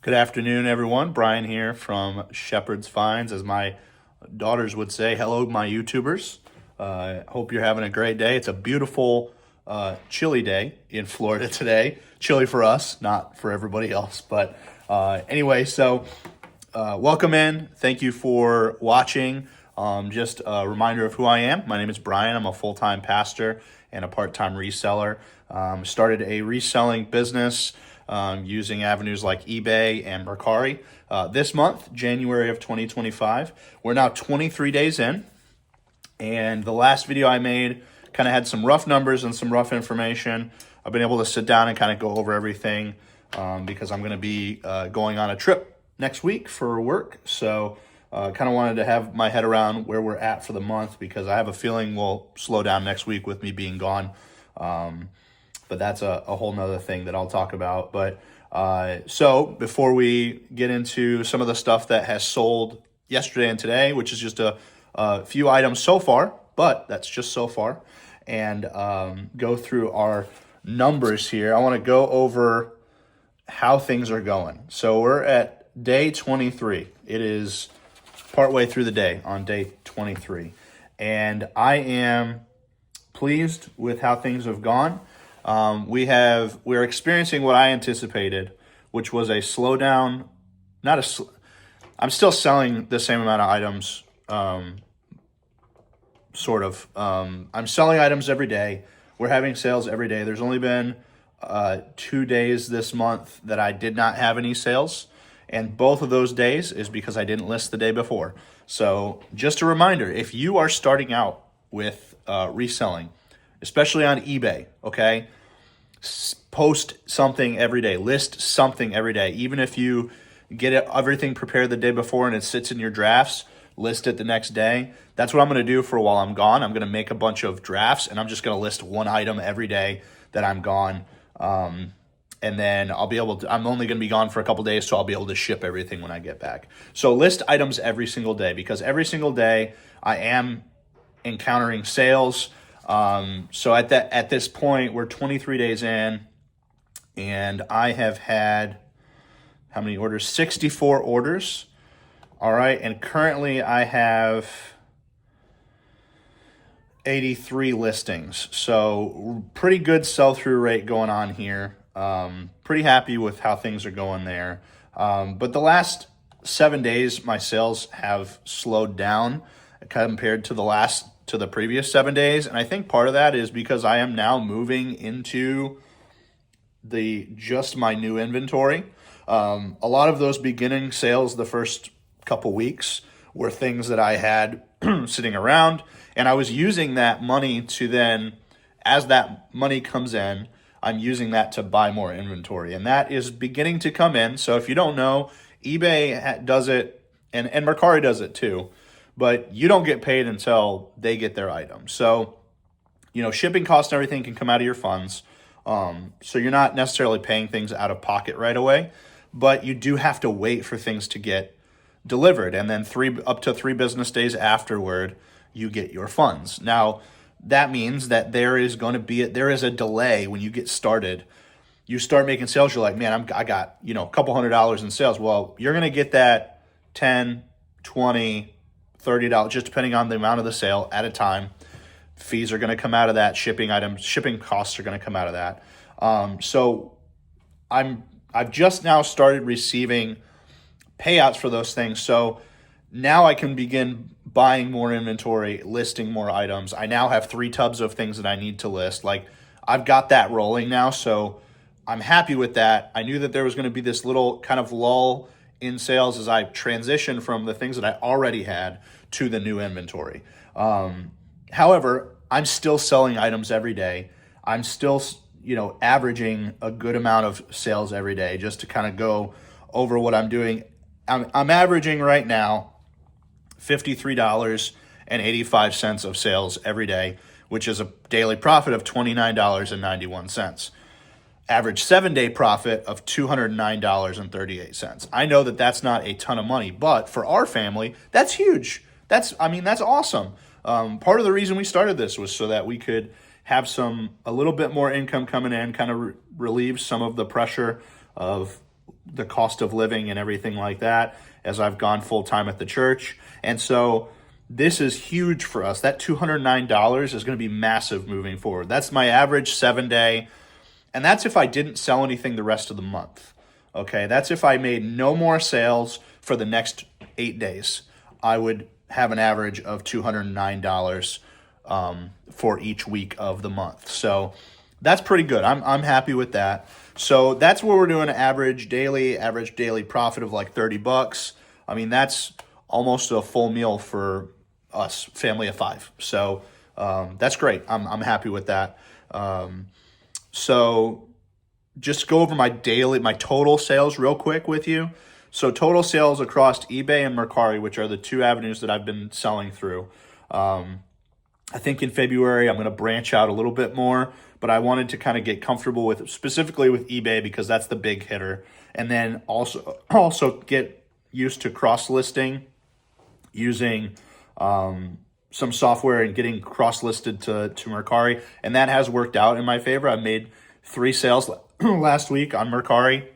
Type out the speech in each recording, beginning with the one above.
Good afternoon, everyone. Brian here from Shepherd's Finds. As my daughters would say, hello, my YouTubers. Hope you're having a great day. It's a beautiful, chilly day in Florida today. Chilly for us, not for everybody else. But anyway, welcome in. Thank you for watching. Just a reminder of who I am. My name is Brian. I'm a full-time pastor and a part-time reseller. Started a reselling business using avenues like eBay and Mercari. This month, January of 2025, we're now 23 days in, and the last video I made kind of had some rough numbers and some rough information. I've been able to sit down and kind of go over everything because I'm going to be going on a trip next week for work. So kind of wanted to have my head around where we're at for the month, because I have a feeling we'll slow down next week with me being gone. But that's a whole nother thing that I'll talk about. But so before we get into some of the stuff that has sold yesterday and today, which is just a few items so far, but that's just so far, and go through our numbers here, I want to go over how things are going. So we're at day 23. It is partway through the day on day 23. And I am pleased with how things have gone. We're experiencing what I anticipated, which was a slowdown. I'm still selling the same amount of items, sort of. I'm selling items every day. We're having sales every day. There's only been 2 days this month that I did not have any sales, and both of those days is because I didn't list the day before. So just a reminder, if you are starting out with reselling, especially on eBay, okay? Post something every day. List something every day. Even if you get everything prepared the day before and it sits in your drafts, list it the next day. That's what I'm going to do for while I'm gone. I'm going to make a bunch of drafts, and I'm just going to list one item every day that I'm gone. And then I'm only going to be gone for a couple days, so I'll be able to ship everything when I get back. So list items every single day, because every single day I am encountering sales. So at this point, we're 23 days in, and I have had how many orders? 64 orders. All right. And currently I have 83 listings. So pretty good sell-through rate going on here. Pretty happy with how things are going there. But the last 7 days, my sales have slowed down compared to the previous 7 days. And I think part of that is because I am now moving into just my new inventory. A lot of those beginning sales the first couple weeks were things that I had sitting around, and I was using that money to then, as that money comes in, I'm using that to buy more inventory, and that is beginning to come in. So if you don't know, eBay does it, and Mercari does it too, but you don't get paid until they get their item. So, shipping costs and everything can come out of your funds. So you're not necessarily paying things out of pocket right away, but you do have to wait for things to get delivered. And then up to 3 business days afterward, you get your funds. Now, that means that there is a delay when you get started. You start making sales, you're like, man, I got, a couple $100 in sales. Well, you're going to get that $10, $20, $30, just depending on the amount of the sale at a time. Fees are going to come out of that. Shipping costs are going to come out of that. So I've just now started receiving payouts for those things. So now I can begin buying more inventory, listing more items. I now have 3 tubs of things that I need to list. Like, I've got that rolling now. So I'm happy with that. I knew that there was going to be this little kind of lull in sales as I transition from the things that I already had to the new inventory. However, I'm still selling items every day. I'm still, averaging a good amount of sales every day. Just to kind of go over what I'm doing, I'm averaging right now $53.85 of sales every day, which is a daily profit of $29.91. Average 7-day profit of $209.38. I know that that's not a ton of money, but for our family, that's huge. That's awesome. Part of the reason we started this was so that we could have a little bit more income coming in, kind of relieve some of the pressure of the cost of living and everything like that as I've gone full time at the church. And so this is huge for us. That $209 is going to be massive moving forward. That's my average 7-day. And that's if I didn't sell anything the rest of the month. Okay, that's if I made no more sales for the next 8 days. I would have an average of $209 for each week of the month. So that's pretty good. I'm happy with that. So that's what we're doing. Average daily profit of like $30. I mean, that's almost a full meal for us, family of 5. So that's great. I'm happy with that. So just go over my total sales real quick with you. So total sales across eBay and Mercari, which are the 2 avenues that I've been selling through. I think in February I'm going to branch out a little bit more, but I wanted to kind of get comfortable with specifically with eBay because that's the big hitter, and then also get used to cross listing using some software and getting cross listed to Mercari, and that has worked out in my favor. I made 3 sales last week on Mercari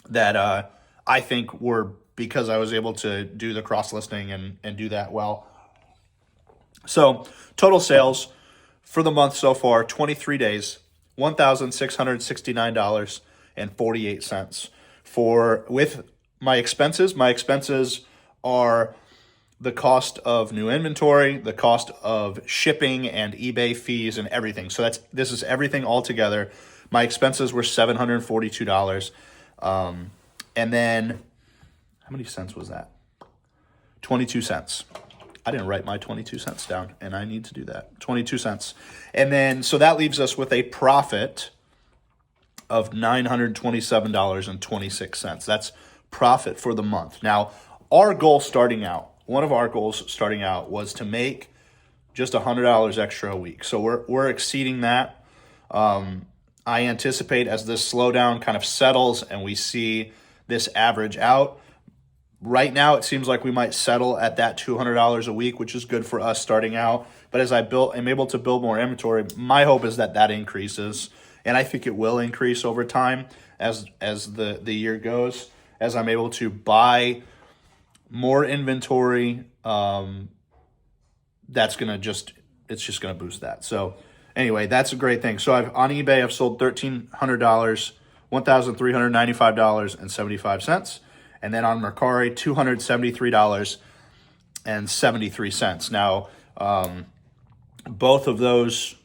that I think were because I was able to do the cross listing and do that well. So total sales for the month so far, 23 days, $1,669.48. With my expenses are the cost of new inventory, the cost of shipping and eBay fees and everything. So this is everything all together. My expenses were $742. And then how many cents was that? 22 cents. I didn't write my 22 cents down, and I need to do that. 22 cents. And then, so that leaves us with a profit of $927.26. That's profit for the month. Now, one of our goals starting out was to make just $100 extra a week. So we're exceeding that. I anticipate as this slowdown kind of settles and we see this average out, right now, it seems like we might settle at that $200 a week, which is good for us starting out. But as I'm able to build more inventory, my hope is that increases, and I think it will increase over time as the year goes. As I'm able to buy more inventory, it's just gonna boost that. So anyway, that's a great thing. So on eBay, I've sold $1,300, $1,395.75. And then on Mercari, $273.73. Now, both of those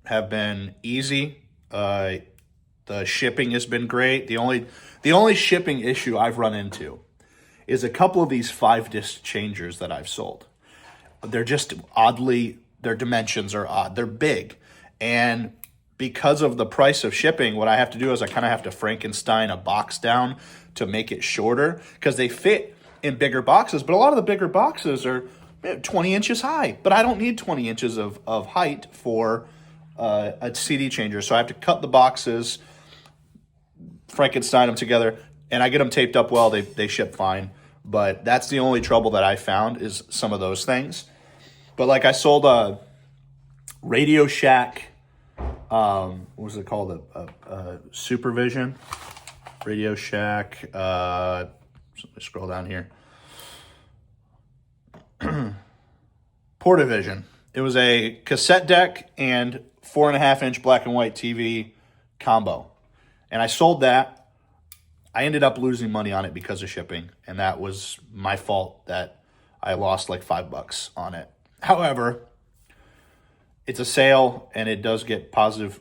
have been easy. The shipping has been great. The only shipping issue I've run into is a couple of these 5-disc changers that I've sold. They're just their dimensions are odd. They're big. And because of the price of shipping, what I have to do is I kind of have to Frankenstein a box down to make it shorter because they fit in bigger boxes. But a lot of the bigger boxes are 20 inches high. But I don't need 20 inches of height for a CD changer. So I have to cut the boxes, Frankenstein them together, and I get them taped up well. They ship fine. But that's the only trouble that I found is some of those things. But like I sold a Radio Shack, what was it called? A Supervision. Radio Shack. Let me scroll down here. Portavision. It was a cassette deck and 4.5-inch black and white TV combo. And I sold that. I ended up losing money on it because of shipping. And that was my fault that I lost like $5 on it. However, it's a sale and it does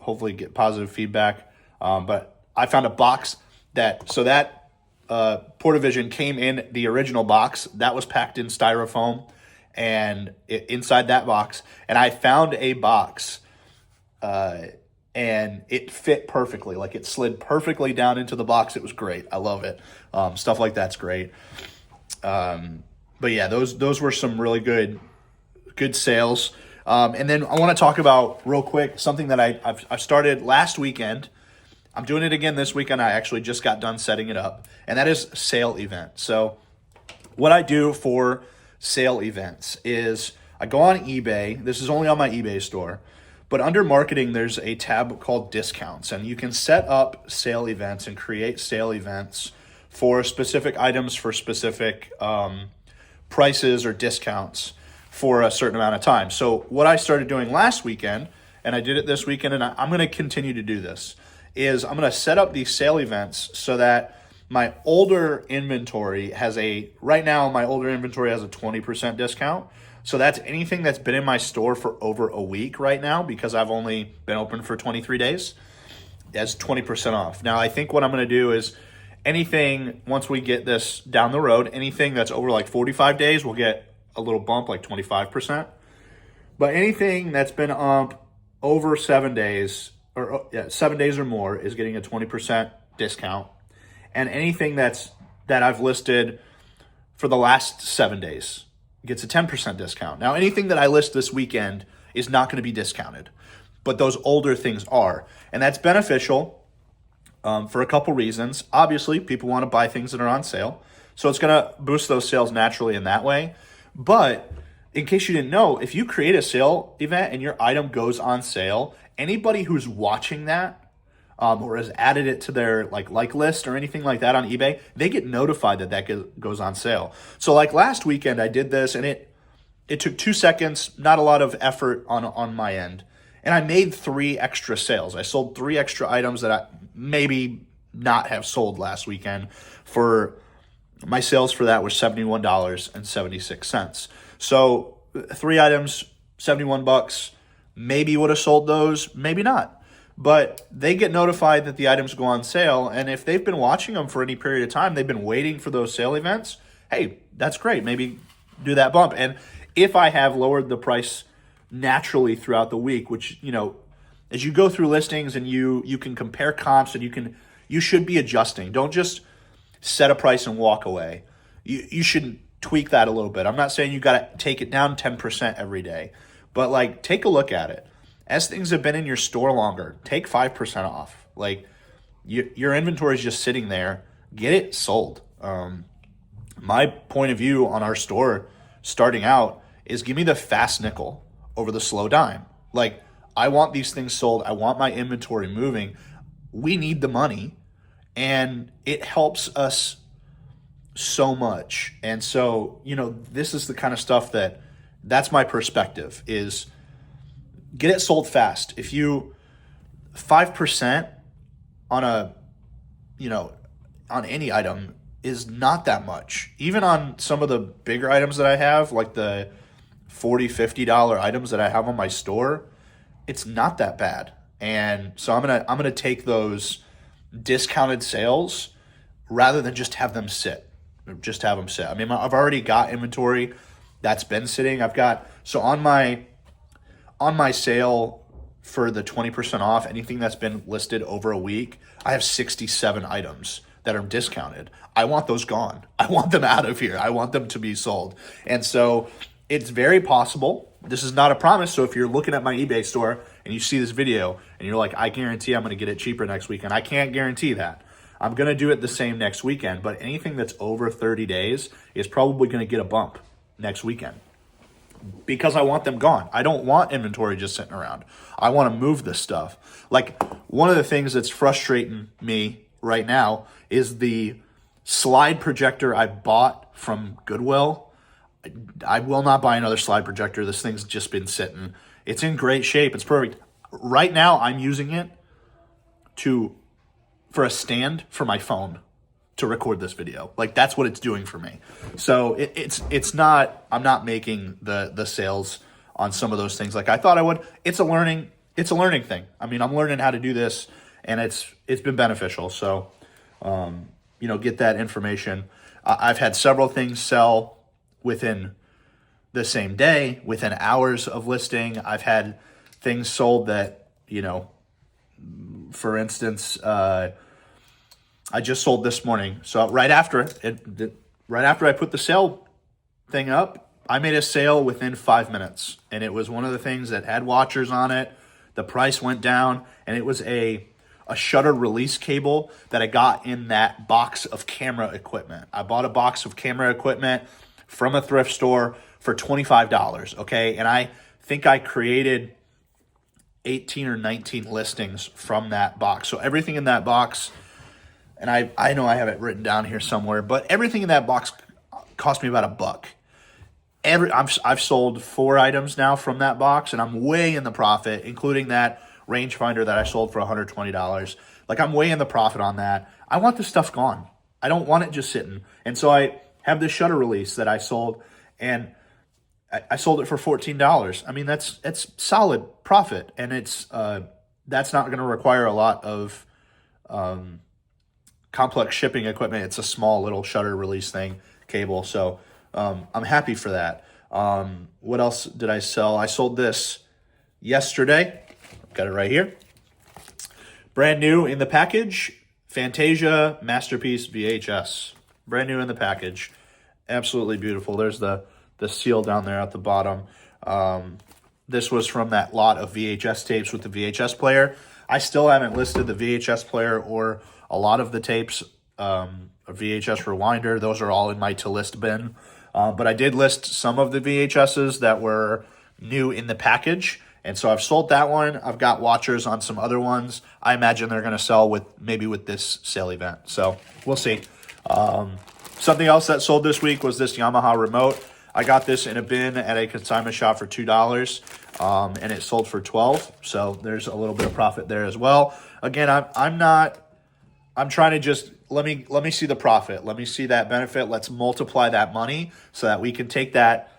hopefully get positive feedback. But I found a box that Portavision came in the original box that was packed in styrofoam and inside that box. And I found a box and it fit perfectly. Like it slid perfectly down into the box. It was great. I love it. Stuff like that's great. But yeah, those were some really good sales. And then I want to talk about real quick something that I started last weekend. I'm doing it again this weekend. I actually just got done setting it up, and that is sale event. So what I do for sale events is I go on eBay. This is only on my eBay store, but under marketing, there's a tab called discounts, and you can set up sale events and create sale events for specific items for specific prices or discounts for a certain amount of time. So what I started doing last weekend, and I did it this weekend, and I'm going to continue to do this, is I'm going to set up these sale events so that my older inventory right now my older inventory has a 20% discount. So that's anything that's been in my store for over a week right now, because I've only been open for 23 days, as 20% off. Now, I think what I'm going to do is anything, once we get this down the road, anything that's over like 45 days will get a little bump, like 25%. But anything that's been up over 7 days, 7 days or more, is getting a 20% discount. And anything that I've listed for the last 7 days gets a 10% discount. Now, anything that I list this weekend is not going to be discounted, but those older things are. And that's beneficial for a couple reasons. Obviously, people want to buy things that are on sale, so it's going to boost those sales naturally in that way. But in case you didn't know, if you create a sale event and your item goes on sale, anybody who's watching that or has added it to their like list or anything like that on eBay, they get notified that goes on sale. So like last weekend, I did this, and it took 2 seconds, not a lot of effort on my end. And I made 3 extra sales. I sold 3 extra items that I maybe not have sold last weekend. For my sales for that were $71.76. So 3 items, $71. Maybe would have sold those, maybe not. But they get notified that the items go on sale, and if they've been watching them for any period of time, they've been waiting for those sale events, hey, that's great. Maybe do that bump. And if I have lowered the price naturally throughout the week, which, as you go through listings and you can compare comps, and you should be adjusting. Don't just set a price and walk away. You should tweak that a little bit. I'm not saying you got to take it down 10% every day, but take a look at it. As things have been in your store longer, take 5% off. Your inventory is just sitting there. Get it sold. My point of view on our store starting out is give me the fast nickel over the slow dime. I want these things sold. I want my inventory moving. We need the money, and it helps us so much. And so, this is the kind of stuff that's my perspective, is get it sold fast. If you 5% on on any item is not that much. Even on some of the bigger items that I have, like the $40, $50 items that I have on my store, it's not that bad. And so I'm gonna take those discounted sales rather than just have them sit. I mean, I've already got inventory that's been sitting. So on my sale for the 20% off, anything that's been listed over a week, I have 67 items that are discounted. I want those gone. I want them out of here. I want them to be sold. And so it's very possible. This is not a promise. So if you're looking at my eBay store and you see this video and you're like, I guarantee I'm going to get it cheaper next weekend, I can't guarantee that. I'm going to do it the same next weekend, but anything that's over 30 days is probably going to get a bump next weekend, because I want them gone. I don't want inventory just sitting around. I want to move this stuff. One of the things that's frustrating me right now is the slide projector I bought from Goodwill. I will not buy another slide projector. This thing's just been sitting. It's in great shape. It's perfect. Right now, I'm using it for a stand for my phone to record this video. That's what it's doing for me. So it's not, I'm not making the sales on some of those things like I thought I would. It's a learning thing. I mean, I'm learning how to do this, and it's been beneficial. So, get that information. I've had several things sell within the same day, within hours of listing. I've had things sold that, for instance, I just sold this morning. So right after I put the sale thing up, I made a sale within 5 minutes. And it was one of the things that had watchers on it. The price went down, and it was a shutter release cable that I got in that box of camera equipment. I bought a box of camera equipment from a thrift store for $25, okay? And I think I created 18 or 19 listings from that box. So everything in that box and I know I have it written down here somewhere, but everything in that box cost me about $1. I've sold 4 items now from that box, and I'm way in the profit, including that rangefinder that I sold for $120. Like, I'm way in the profit on that. I want this stuff gone. I don't want it just sitting. And so I have this shutter release that I sold, and I sold it for $14. I mean, that's solid profit, and it's that's not going to require a lot of complex shipping equipment. It's a small little shutter release thing, cable. So I'm happy for that. What else did I sell? I sold this yesterday. Got it right here. Brand new in the package. Fantasia Masterpiece VHS. Brand new in the package. Absolutely beautiful. There's the seal down there at the bottom. This was from that lot of VHS tapes with the VHS player. I still haven't listed the VHS player or a lot of the tapes. A VHS rewinder. Those are all in my to list bin. But I did list some of the VHSs that were new in the package. And so I've sold that one. I've got watchers on some other ones. I imagine they're going to sell with this sale event. So we'll see. Something else that sold this week was this Yamaha remote. I got this in a bin at a consignment shop for $2, and it sold for $12. So there's a little bit of profit there as well. Again, I'm trying to just let me see the profit. Let me see that benefit. Let's multiply that money so that we can take that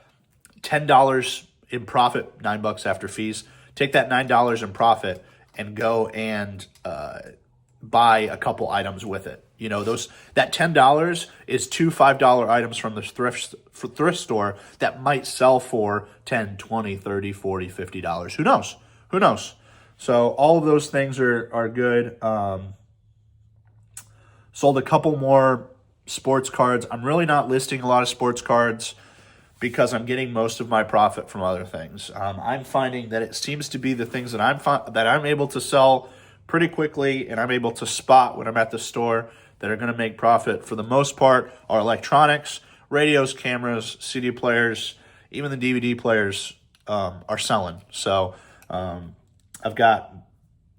$10 in profit, $9 after fees. Take that $9 in profit and go and buy a couple items with it. You know, that $10 is 2 $5 items from the thrift store that might sell for $10, $20, $30, $40, $50. Who knows? So all of those things are good. Sold a couple more sports cards. I'm really not listing a lot of sports cards because I'm getting most of my profit from other things. I'm finding that it seems to be the things that I'm able to sell pretty quickly, and I'm able to spot when I'm at the store that are going to make profit for the most part are electronics, radios, cameras, CD players, even the DVD players are selling. So I've got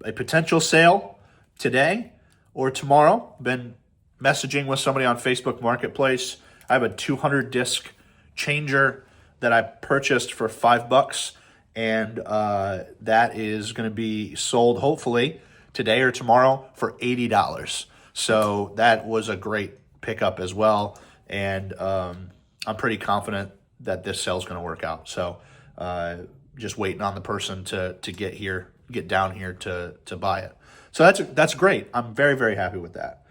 a potential sale today or tomorrow. Been messaging with somebody on Facebook Marketplace. I have a 200 disc changer that I purchased for $5, and that is going to be sold hopefully today or tomorrow for $80. So that was a great pickup as well, and I'm pretty confident that this sale is going to work out. So just waiting on the person to get down here to buy it. So that's great. I'm very, very happy with that.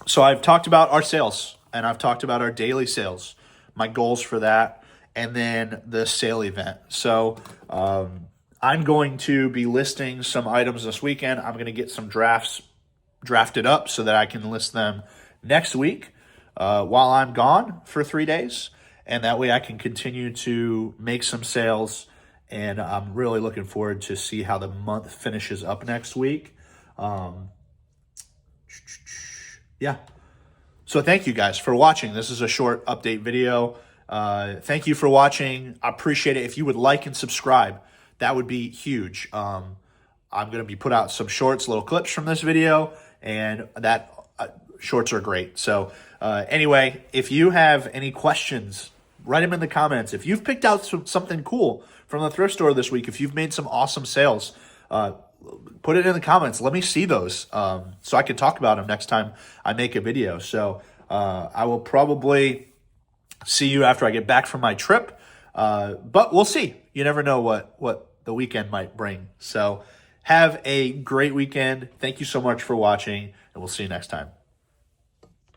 So I've talked about our sales, and I've talked about our daily sales, my goals for that, and then the sale event. So I'm going to be listing some items this weekend. I'm going to get some drafted up so that I can list them next week while I'm gone for 3 days. And that way I can continue to make some sales. And I'm really looking forward to see how the month finishes up next week. Yeah. So thank you guys for watching. This is a short update video. Thank you for watching. I appreciate it. If you would like and subscribe, that would be huge. I'm going to be put out some shorts, little clips from this video, and that shorts are great. So anyway, if you have any questions, write them in the comments. If you've picked out something cool from the thrift store this week, if you've made some awesome sales, put it in the comments. Let me see those so I can talk about them next time I make a video. So I will probably see you after I get back from my trip, but we'll see. You never know what the weekend might bring. So have a great weekend. Thank you so much for watching, and we'll see you next time.